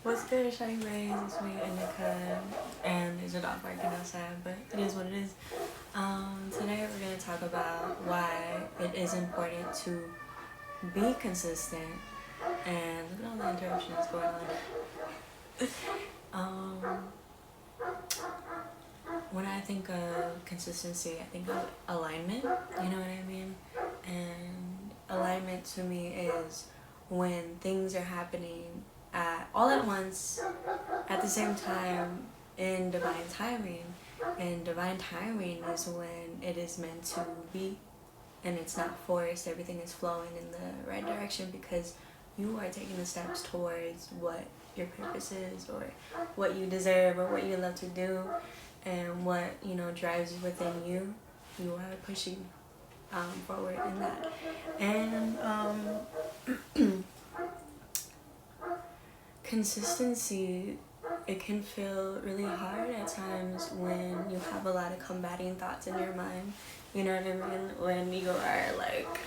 What's good, Shiny Bays? It's me, Indica, and there's a dog barking outside, but it is what it is. Today we're going to talk about why it is important to be consistent, and look at all the interruptions going on. When I think of consistency, I think of alignment, you know what I mean? And alignment to me is when things are happening all at once, at the same time, in divine timing. And divine timing is when it is meant to be, and it's not forced. Everything is flowing in the right direction because you are taking the steps towards what your purpose is, or what you deserve, or what you love to do, and what drives within you. You are pushing forward in that, and consistency, it can feel really hard at times when you have a lot of combating thoughts in your mind. You know what I mean? When you are like,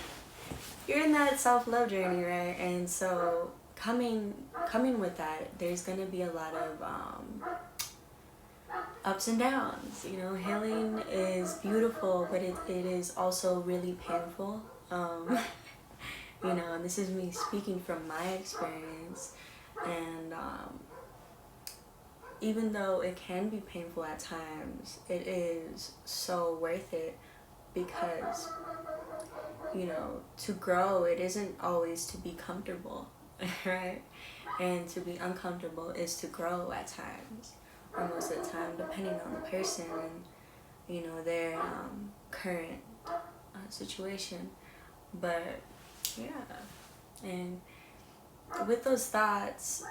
you're in that self-love journey, right? And so coming with that, there's gonna be a lot of ups and downs. Healing is beautiful, but it is also really painful. And this is me speaking from my experience. And even though it can be painful at times, it is so worth it because, to grow, it isn't always to be comfortable, right? And to be uncomfortable is to grow at times, or most of the time, depending on the person and, their current situation. But, yeah. And with those thoughts,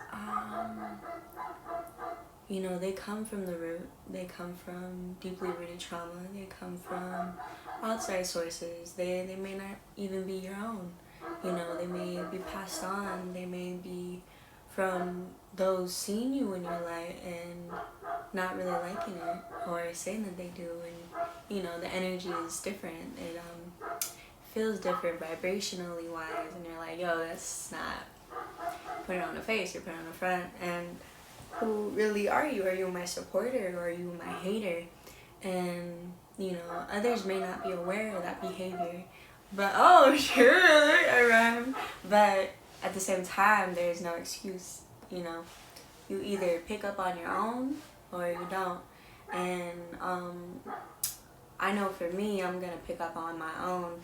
they come from the root. They come from deeply rooted trauma. They come from outside sources. They may not even be your own. They may be passed on. They may be from those seeing you in your light and not really liking it, or saying that they do. And, the energy is different. It feels different vibrationally wise. And you're like, yo, that's not put it on the face, you're putting it on the front. And who really are you? Are you my supporter, or are you my hater? And others may not be aware of that behavior, but oh sure, I rhyme. But at the same time, there's no excuse. You either pick up on your own or you don't. And I know for me, I'm gonna pick up on my own,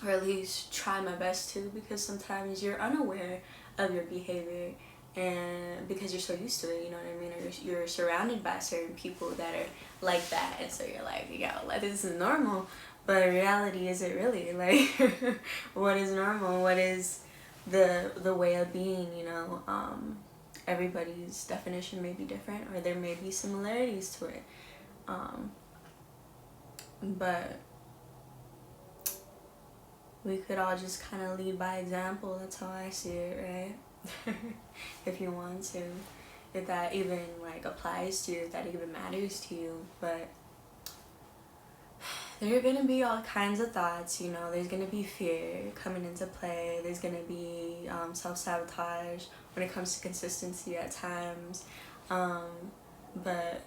or at least try my best to, because sometimes you're unaware of your behavior, and because you're so used to it, you know what I mean, or you're surrounded by certain people that are like that, and so you're like, yo, like, this is normal. But in reality, is it really? Like, what is normal? What is the way of being? Everybody's definition may be different, or there may be similarities to it. But we could all just kind of lead by example. That's how I see it, right? If you want to, if that even like applies to you, if that even matters to you. But there are gonna be all kinds of thoughts. There's gonna be fear coming into play. There's gonna be self-sabotage when it comes to consistency at times. But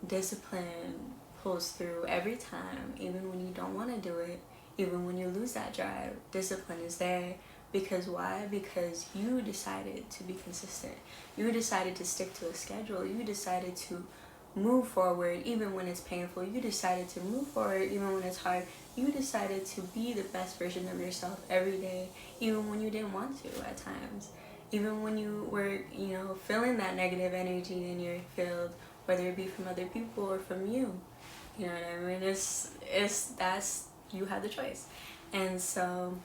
discipline pulls through every time, even when you don't want to do it. Even when you lose that drive, discipline is there. Because why? Because you decided to be consistent. You decided to stick to a schedule. You decided to move forward even when it's painful. You decided to move forward even when it's hard. You decided to be the best version of yourself every day, even when you didn't want to at times. Even when you were, feeling that negative energy in your field, whether it be from other people or from you. You know what I mean? That's, you have the choice. And so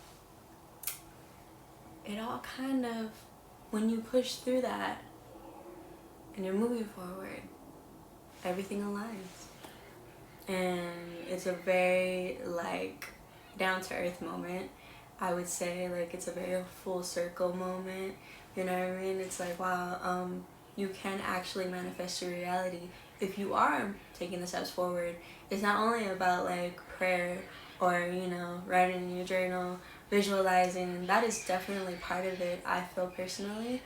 it all kind of, when you push through that and you're moving forward, everything aligns. And it's a very down to earth moment. I would say it's a very full circle moment. You know what I mean? It's like, wow, you can actually manifest your reality if you are taking the steps forward. It's not only about prayer or writing in your journal, visualizing. That is definitely part of it, I feel personally.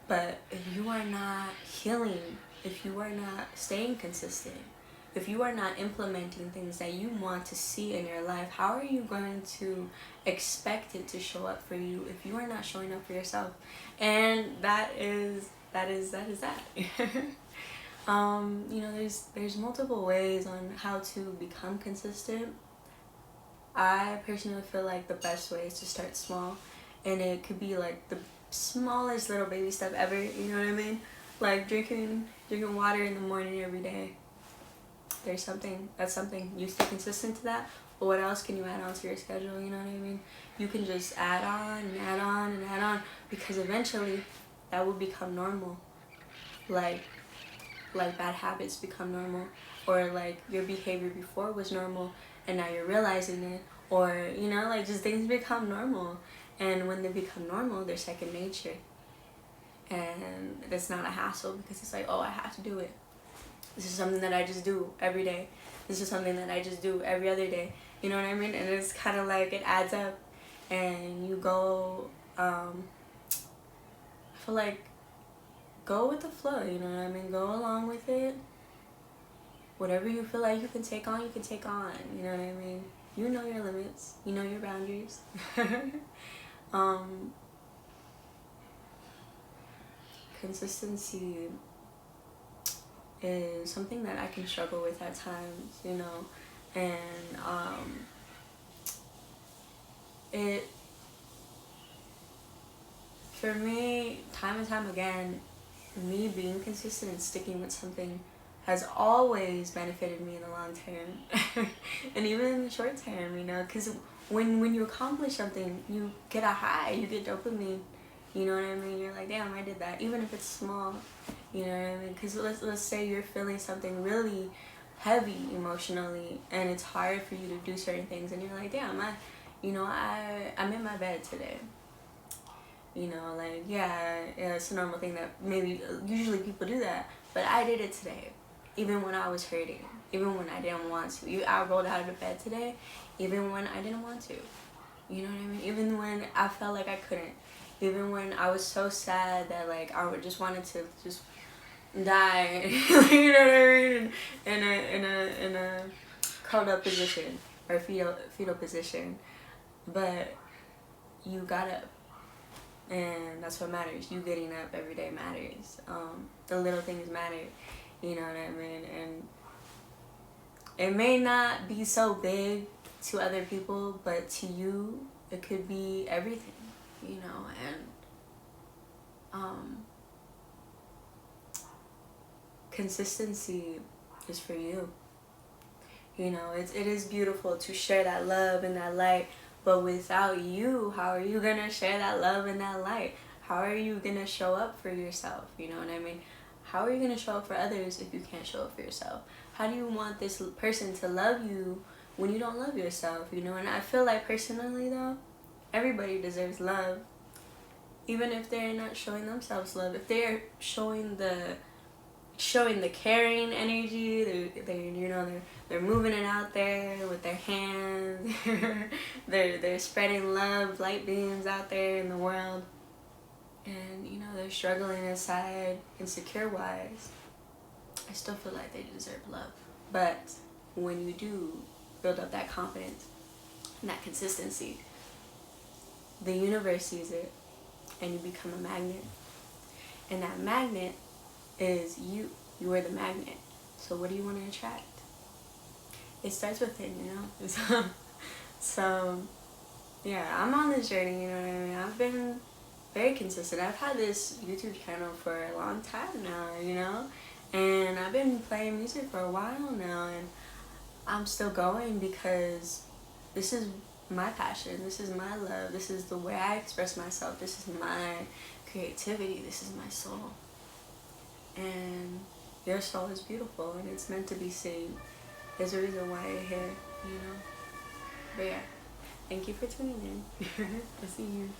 But if you are not healing, if you are not staying consistent, if you are not implementing things that you want to see in your life, how are you going to expect it to show up for you if you are not showing up for yourself? And that is that. You know, there's multiple ways on how to become consistent. I personally feel like the best way is to start small, and it could be like the smallest little baby step ever. You know what I mean? Like drinking water in the morning every day. That's something. You stay consistent to that. But what else can you add on to your schedule? You know what I mean? You can just add on and add on and add on, because eventually that will become normal. Like bad habits become normal, or like your behavior before was normal and now you're realizing it, or you know, like just things become normal, and when they become normal they're second nature, and it's not a hassle because it's like, oh, I have to do it. This is something that I just do every day. This is something that I just do every other day. You know what I mean? And it's kind of like it adds up, and you go, I feel like, go with the flow, you know what I mean? Go along with it. Whatever you feel like you can take on, you can take on. You know what I mean? You know your limits. You know your boundaries. Consistency is something that I can struggle with at times, you know, and it, for me, time and time again, me being consistent and sticking with something has always benefited me in the long term and even in the short term, you know, because when you accomplish something, you get a high, you get dopamine, you know what I mean? You're like, damn, I did that, even if it's small, you know what I mean? Because let's say you're feeling something really heavy emotionally, and it's hard for you to do certain things, and you're like, damn, I'm in my bed today. You know, like, yeah, it's a normal thing that maybe usually people do that, but I did it today, even when I was hurting, even when I didn't want to. I rolled out of the bed today, even when I didn't want to. You know what I mean? Even when I felt like I couldn't, even when I was so sad that like I just wanted to just die. You know what I mean? In a curled up position, or fetal position, but you got up. And that's what matters. You getting up every day matters. The little things matter. You know what I mean? And it may not be so big to other people, but to you, it could be everything. You know, and consistency is for you. You know, it is beautiful to share that love and that light. But without you, how are you gonna share that love and that light? How are you gonna show up for yourself? You know what I mean? How are you gonna show up for others if you can't show up for yourself? How do you want this person to love you when you don't love yourself? You know, and I feel like personally though, everybody deserves love. Even if they're not showing themselves love, if they're showing the caring energy, they're moving it out there with their hands. they're spreading love, light beams out there in the world, and you know they're struggling inside, insecure wise. I still feel like they deserve love. But when you do build up that confidence and that consistency, the universe sees it, and you become a magnet, and that magnet is you. You are the magnet. So what do you want to attract? It starts within, you know? So, yeah, I'm on this journey, you know what I mean? I've been very consistent. I've had this YouTube channel for a long time now, you know? And I've been playing music for a while now, and I'm still going because this is my passion. This is my love. This is the way I express myself. This is my creativity. This is my soul. And your soul is beautiful, and it's meant to be seen. There's a reason why you're here, you know? But yeah, thank you for tuning in. I'll see you.